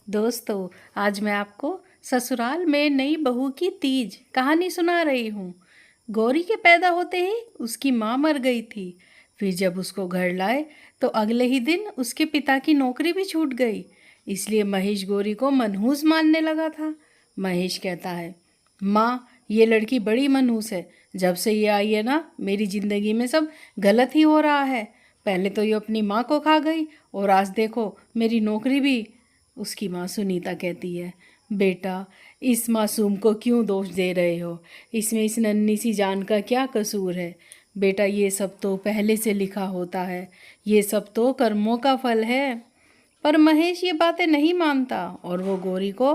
दोस्तों, आज मैं आपको ससुराल में नई बहू की तीज कहानी सुना रही हूँ। गौरी के पैदा होते ही उसकी माँ मर गई थी। फिर जब उसको घर लाए तो अगले ही दिन उसके पिता की नौकरी भी छूट गई। इसलिए महेश गौरी को मनहूस मानने लगा था। महेश कहता है, माँ, ये लड़की बड़ी मनहूस है। जब से ये आई है ना, मेरी ज़िंदगी में सब गलत ही हो रहा है। पहले तो ये अपनी माँ को खा गई और आज देखो मेरी नौकरी भी। उसकी माँ सुनीता कहती है, बेटा, इस मासूम को क्यों दोष दे रहे हो? इसमें इस नन्ही सी जान का क्या कसूर है? बेटा, ये सब तो पहले से लिखा होता है। ये सब तो कर्मों का फल है। पर महेश ये बातें नहीं मानता और वो गौरी को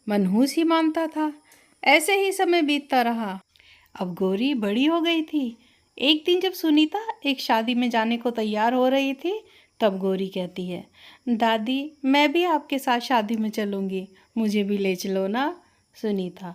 मनहूस ही मानता था। ऐसे ही समय बीतता रहा। अब गौरी बड़ी हो गई थी। एक दिन जब सुनीता एक शादी में जाने को तैयार हो रही थी, तब गौरी कहती है, दादी, मैं भी आपके साथ शादी में चलूँगी, मुझे भी ले चलो ना। सुनीता,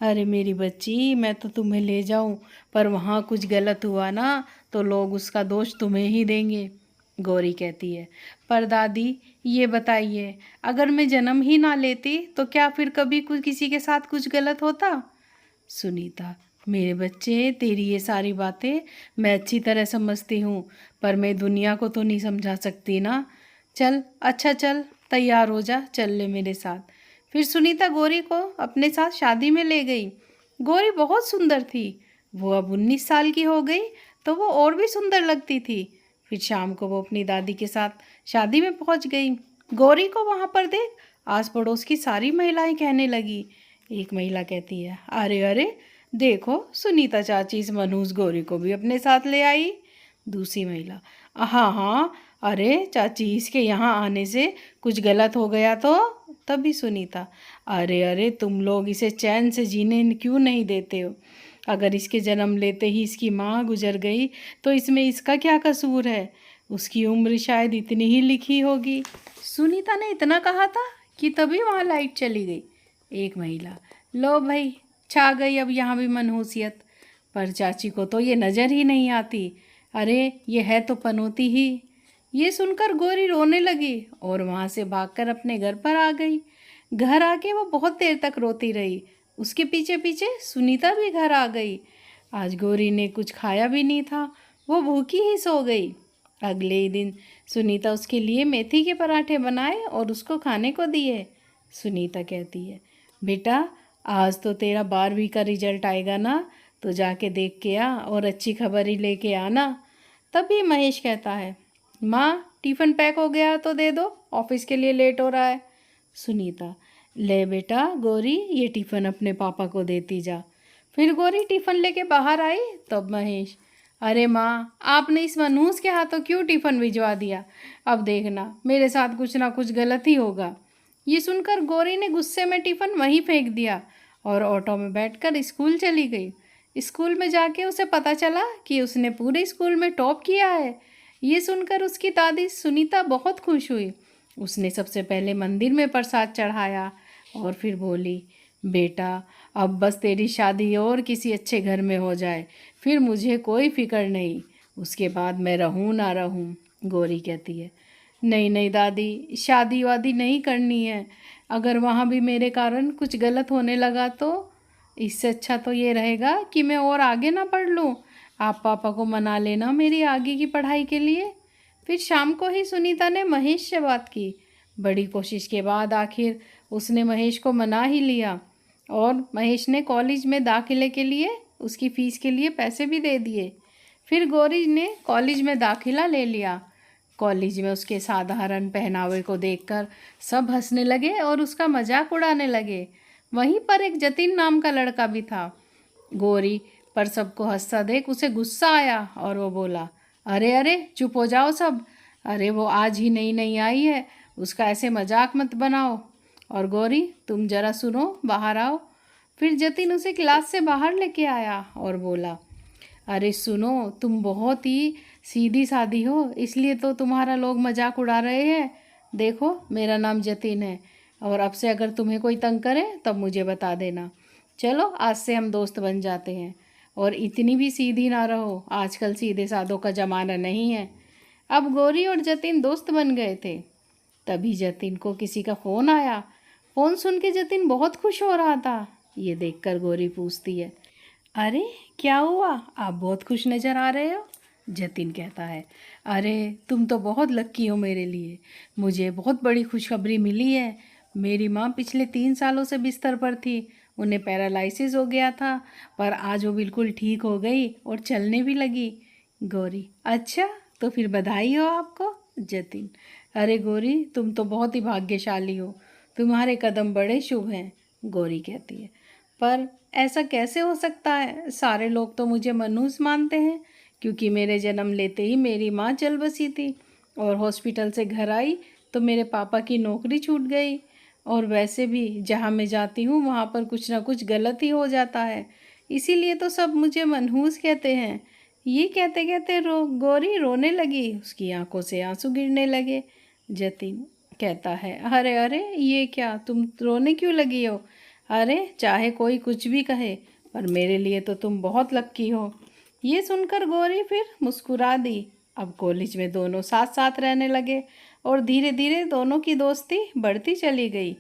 अरे मेरी बच्ची, मैं तो तुम्हें ले जाऊँ, पर वहाँ कुछ गलत हुआ ना तो लोग उसका दोष तुम्हें ही देंगे। गौरी कहती है, पर दादी, ये बताइए, अगर मैं जन्म ही ना लेती तो क्या फिर कभी कुछ किसी के साथ कुछ गलत होता? सुनीता, मेरे बच्चे, तेरी ये सारी बातें मैं अच्छी तरह समझती हूँ, पर मैं दुनिया को तो नहीं समझा सकती ना। चल, अच्छा चल, तैयार हो जा, चल ले मेरे साथ। फिर सुनीता गौरी को अपने साथ शादी में ले गई। गौरी बहुत सुंदर थी। वो अब 19 साल की हो गई तो वो और भी सुंदर लगती थी। फिर शाम को वो अपनी दादी के साथ शादी में पहुंच गई। गौरी को वहां पर देख आस पड़ोस की सारी महिलाएं कहने लगी। एक महिला कहती है, अरे अरे, देखो, सुनीता चाची इस मनहूस गौरी को भी अपने साथ ले आई। दूसरी महिला, हाँ हाँ, अरे चाची, इसके यहाँ आने से कुछ गलत हो गया तो? तभी सुनीता, अरे अरे, तुम लोग इसे चैन से जीने क्यों नहीं देते हो? अगर इसके जन्म लेते ही इसकी माँ गुजर गई तो इसमें इसका क्या कसूर है? उसकी उम्र शायद इतनी ही लिखी होगी। सुनीता ने इतना कहा था कि तभी वहाँ लाइट चली गई। एक महिला, लो भाई, छा गई अब यहाँ भी मनहूसियत। पर चाची को तो ये नज़र ही नहीं आती। अरे ये है तो पनौती ही। ये सुनकर गौरी रोने लगी और वहाँ से भागकर अपने घर पर आ गई। घर आके वो बहुत देर तक रोती रही। उसके पीछे पीछे सुनीता भी घर आ गई। आज गौरी ने कुछ खाया भी नहीं था। वो भूखी ही सो गई। अगले ही दिन सुनीता उसके लिए मेथी के पराठे बनाए और उसको खाने को दिए। सुनीता कहती है, बेटा, आज तो तेरा 12वीं का रिजल्ट आएगा ना, तो जाके देख के आ और अच्छी खबर ही लेके आना। तभी महेश कहता है, माँ, टिफ़िन पैक हो गया तो दे दो, ऑफिस के लिए लेट हो रहा है। सुनीता, ले बेटा गौरी, ये टिफ़िन अपने पापा को देती जा। फिर गौरी टिफ़िन लेके बाहर आई। तब महेश, अरे माँ, आपने इस मनहूस के हाथों क्यों टिफ़िन भिजवा दिया? अब देखना, मेरे साथ कुछ ना कुछ गलत ही होगा। ये सुनकर गौरी ने गुस्से में टिफ़िन वहीं फेंक दिया और ऑटो में बैठकर स्कूल चली गई। स्कूल में जाके उसे पता चला कि उसने पूरे स्कूल में टॉप किया है। ये सुनकर उसकी दादी सुनीता बहुत खुश हुई। उसने सबसे पहले मंदिर में प्रसाद चढ़ाया और फिर बोली, बेटा, अब बस तेरी शादी और किसी अच्छे घर में हो जाए, फिर मुझे कोई फिक्र नहीं। उसके बाद मैं रहूँ ना रहूँ। गौरी कहती है, नहीं नहीं दादी, शादी वादी नहीं करनी है। अगर वहाँ भी मेरे कारण कुछ गलत होने लगा तो? इससे अच्छा तो ये रहेगा कि मैं और आगे ना पढ़ लूँ। आप पापा को मना लेना मेरी आगे की पढ़ाई के लिए। फिर शाम को ही सुनीता ने महेश से बात की। बड़ी कोशिश के बाद आखिर उसने महेश को मना ही लिया और महेश ने कॉलेज में दाखिले के लिए उसकी फ़ीस के लिए पैसे भी दे दिए। फिर गौरी ने कॉलेज में दाखिला ले लिया। कॉलेज में उसके साधारण पहनावे को देखकर सब हंसने लगे और उसका मजाक उड़ाने लगे। वहीं पर एक जतिन नाम का लड़का भी था। गौरी पर सबको हंसता देख उसे गुस्सा आया और वो बोला, अरे अरे, चुप हो जाओ सब। अरे वो आज ही नई नई आई है, उसका ऐसे मजाक मत बनाओ। और गौरी, तुम जरा सुनो, बाहर आओ। फिर जतिन उसे क्लास से बाहर लेके आया और बोला, अरे सुनो, तुम बहुत ही सीधी सादी हो, इसलिए तो तुम्हारा लोग मजाक उड़ा रहे हैं। देखो, मेरा नाम जतिन है और अब से अगर तुम्हें कोई तंग करे तब मुझे बता देना। चलो, आज से हम दोस्त बन जाते हैं। और इतनी भी सीधी ना रहो, आजकल सीधे साधों का ज़माना नहीं है। अब गौरी और जतिन दोस्त बन गए थे। तभी जतिन को किसी का फ़ोन आया। फ़ोन सुन के जतिन बहुत खुश हो रहा था। ये देखकर गौरी पूछती है, अरे क्या हुआ, आप बहुत खुश नज़र आ रहे हो। जतिन कहता है, अरे तुम तो बहुत लक्की हो मेरे लिए, मुझे बहुत बड़ी खुशखबरी मिली है। मेरी माँ पिछले 3 सालों से बिस्तर पर थी, उन्हें पैरालिसिस हो गया था, पर आज वो बिल्कुल ठीक हो गई और चलने भी लगी। गौरी, अच्छा, तो फिर बधाई हो आपको। जतिन, अरे गौरी, तुम तो बहुत ही भाग्यशाली हो, तुम्हारे कदम बड़े शुभ हैं। गौरी कहती है, पर ऐसा कैसे हो सकता है, सारे लोग तो मुझे मनहूस मानते हैं, क्योंकि मेरे जन्म लेते ही मेरी माँ चल बसी थी और हॉस्पिटल से घर आई तो मेरे पापा की नौकरी छूट गई। और वैसे भी जहाँ मैं जाती हूँ वहाँ पर कुछ ना कुछ गलत ही हो जाता है, इसीलिए तो सब मुझे मनहूस कहते हैं। ये कहते कहते गौरी रोने लगी, उसकी आंखों से आंसू गिरने लगे। जतिन कहता है, अरे अरे ये क्या, तुम रोने क्यों लगी हो। अरे चाहे कोई कुछ भी कहे, पर मेरे लिए तो तुम बहुत लक्की हो। ये सुनकर गौरी फिर मुस्कुरा दी। अब कॉलेज में दोनों साथ साथ रहने लगे और धीरे धीरे दोनों की दोस्ती बढ़ती चली गई।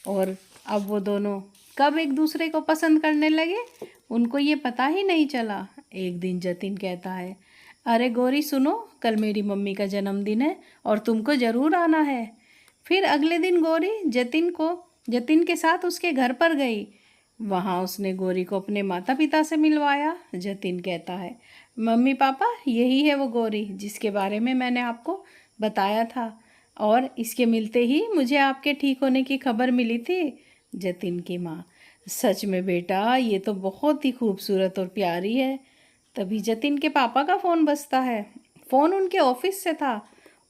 और अब वो दोनों कब एक दूसरे को पसंद करने लगे, उनको ये पता ही नहीं चला। एक दिन जतिन कहता है, अरे गौरी सुनो, कल मेरी मम्मी का जन्मदिन है और तुमको ज़रूर आना है। फिर अगले दिन गौरी जतिन के साथ उसके घर पर गई। वहाँ उसने गौरी को अपने माता पिता से मिलवाया। जतिन कहता है, मम्मी पापा, यही है वो गौरी जिसके बारे में मैंने आपको बताया था, और इसके मिलते ही मुझे आपके ठीक होने की खबर मिली थी। जतिन की माँ, सच में बेटा, ये तो बहुत ही खूबसूरत और प्यारी है। तभी जतिन के पापा का फ़ोन बजता है। फ़ोन उनके ऑफिस से था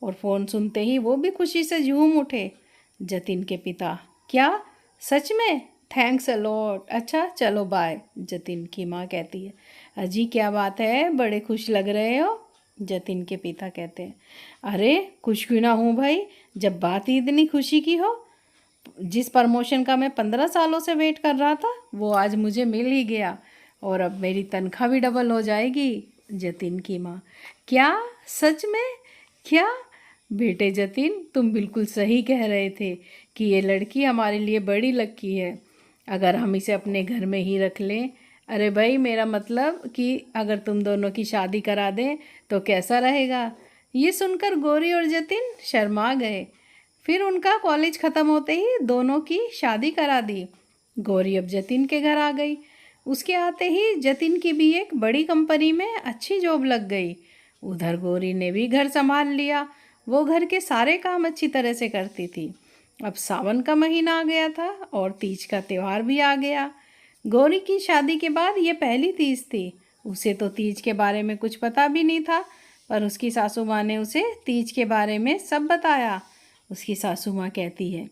और फ़ोन सुनते ही वो भी खुशी से झूम उठे। जतिन के पिता, क्या सच में, थैंक्स अ लॉट, अच्छा चलो बाय। जतिन की माँ कहती है, अजी क्या बात है, बड़े खुश लग रहे हो। जतिन के पिता कहते हैं, अरे खुश क्यों ना हूँ भाई, जब बात ही इतनी खुशी की हो। जिस प्रमोशन का मैं 15 सालों से वेट कर रहा था वो आज मुझे मिल ही गया, और अब मेरी तनख्वाह भी डबल हो जाएगी। जतिन की माँ, क्या, सच में, क्या। बेटे जतिन, तुम बिल्कुल सही कह रहे थे कि ये लड़की हमारे लिए बड़ी लक्की है, अगर हम इसे अपने घर में ही रख लें। अरे भाई, मेरा मतलब कि अगर तुम दोनों की शादी करा दें तो कैसा रहेगा। ये सुनकर गौरी और जतिन शर्मा गए। फिर उनका कॉलेज ख़त्म होते ही दोनों की शादी करा दी। गौरी अब जतिन के घर आ गई। उसके आते ही जतिन की भी एक बड़ी कंपनी में अच्छी जॉब लग गई। उधर गौरी ने भी घर संभाल लिया। वो घर के सारे काम अच्छी तरह से करती थी। अब सावन का महीना आ गया था और तीज का त्यौहार भी आ गया। गौरी की शादी के बाद ये पहली तीज थी। उसे तो तीज के बारे में कुछ पता भी नहीं था, पर उसकी सासू माँ ने उसे तीज के बारे में सब बताया। उसकी सासू माँ कहती है,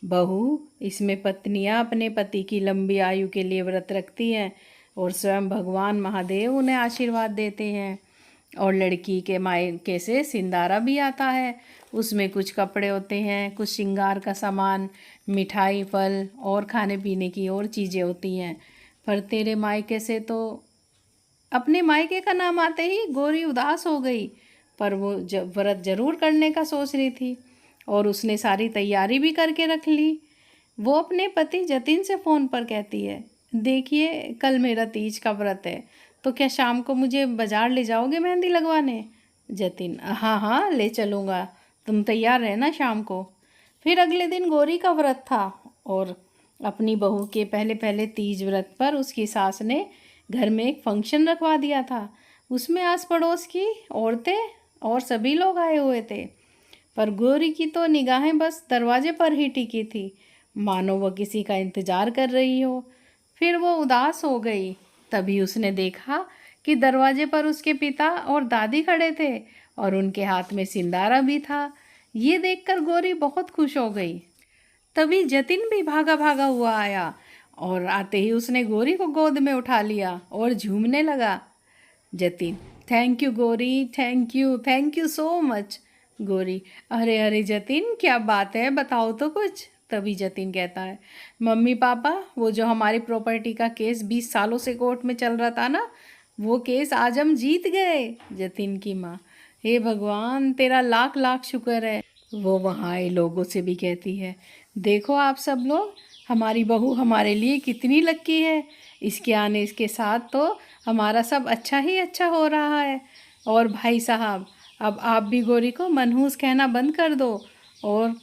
बहू, इसमें पत्नियाँ अपने पति की लंबी आयु के लिए व्रत रखती हैं और स्वयं भगवान महादेव उन्हें आशीर्वाद देते हैं। और लड़की के मायके से सिंदारा भी आता है, उसमें कुछ कपड़े होते हैं, कुछ श्रृंगार का सामान, मिठाई, फल और खाने पीने की और चीज़ें होती हैं। पर तेरे मायके से तो, अपने मायके का नाम आते ही गौरी उदास हो गई, पर वो व्रत जरूर करने का सोच रही थी और उसने सारी तैयारी भी करके रख ली। वो अपने पति जतिन से फ़ोन पर कहती है, देखिए कल मेरा तीज का व्रत है, तो क्या शाम को मुझे बाज़ार ले जाओगे मेहंदी लगवाने। जतिन, हाँ हाँ ले चलूँगा, तुम तैयार रहना शाम को। फिर अगले दिन गौरी का व्रत था और अपनी बहू के पहले पहले तीज व्रत पर उसकी सास ने घर में एक फंक्शन रखवा दिया था। उसमें आस पड़ोस की औरतें और सभी लोग आए हुए थे, पर गौरी की तो निगाहें बस दरवाजे पर ही टिकी थी, मानो वह किसी का इंतजार कर रही हो। फिर वो उदास हो गई। तभी उसने देखा कि दरवाजे पर उसके पिता और दादी खड़े थे और उनके हाथ में सिंदारा भी था। ये देखकर गौरी बहुत खुश हो गई। तभी जतिन भी भागा भागा हुआ आया और आते ही उसने गौरी को गोद में उठा लिया और झूमने लगा। Jatin, thank you Gauri, thank you so much. Gauri, अरे अरे जतिन, क्या बात है, बताओ तो कुछ। तभी जतिन कहता है, मम्मी पापा, वो जो हमारी प्रॉपर्टी का केस 20 सालों से कोर्ट में चल रहा था ना, वो केस आज हम जीत गए। जतिन की माँ, हे भगवान, तेरा लाख लाख शुक्र है। वो वहाँ आए लोगों से भी कहती है, देखो आप सब लोग, हमारी बहू हमारे लिए कितनी लक्की है। इसके आने इसके साथ तो हमारा सब अच्छा ही अच्छा हो रहा है। और भाई साहब, अब आप भी गौरी को मनहूस कहना बंद कर दो। और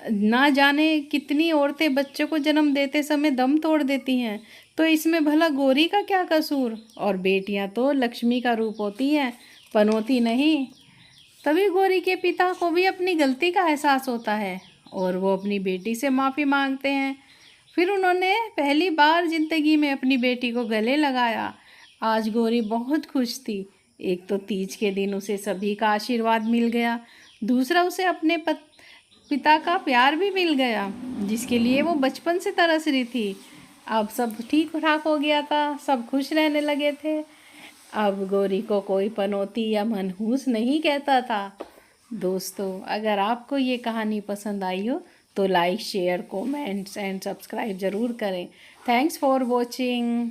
ना जाने कितनी औरतें बच्चों को जन्म देते समय दम तोड़ देती हैं, तो इसमें भला गौरी का क्या कसूर। और बेटियां तो लक्ष्मी का रूप होती हैं, पनौती नहीं। तभी गौरी के पिता को भी अपनी गलती का एहसास होता है और वो अपनी बेटी से माफ़ी मांगते हैं। फिर उन्होंने पहली बार ज़िंदगी में अपनी बेटी को गले लगाया। आज गौरी बहुत खुश थी। एक तो तीज के दिन उसे सभी का आशीर्वाद मिल गया, दूसरा उसे अपने पिता का प्यार भी मिल गया, जिसके लिए वो बचपन से तरस रही थी। अब सब ठीक ठाक हो गया था, सब खुश रहने लगे थे। अब गौरी को कोई पनौती या मनहूस नहीं कहता था। दोस्तों, अगर आपको ये कहानी पसंद आई हो तो like, share, comments and subscribe ज़रूर करें। Thanks for watching.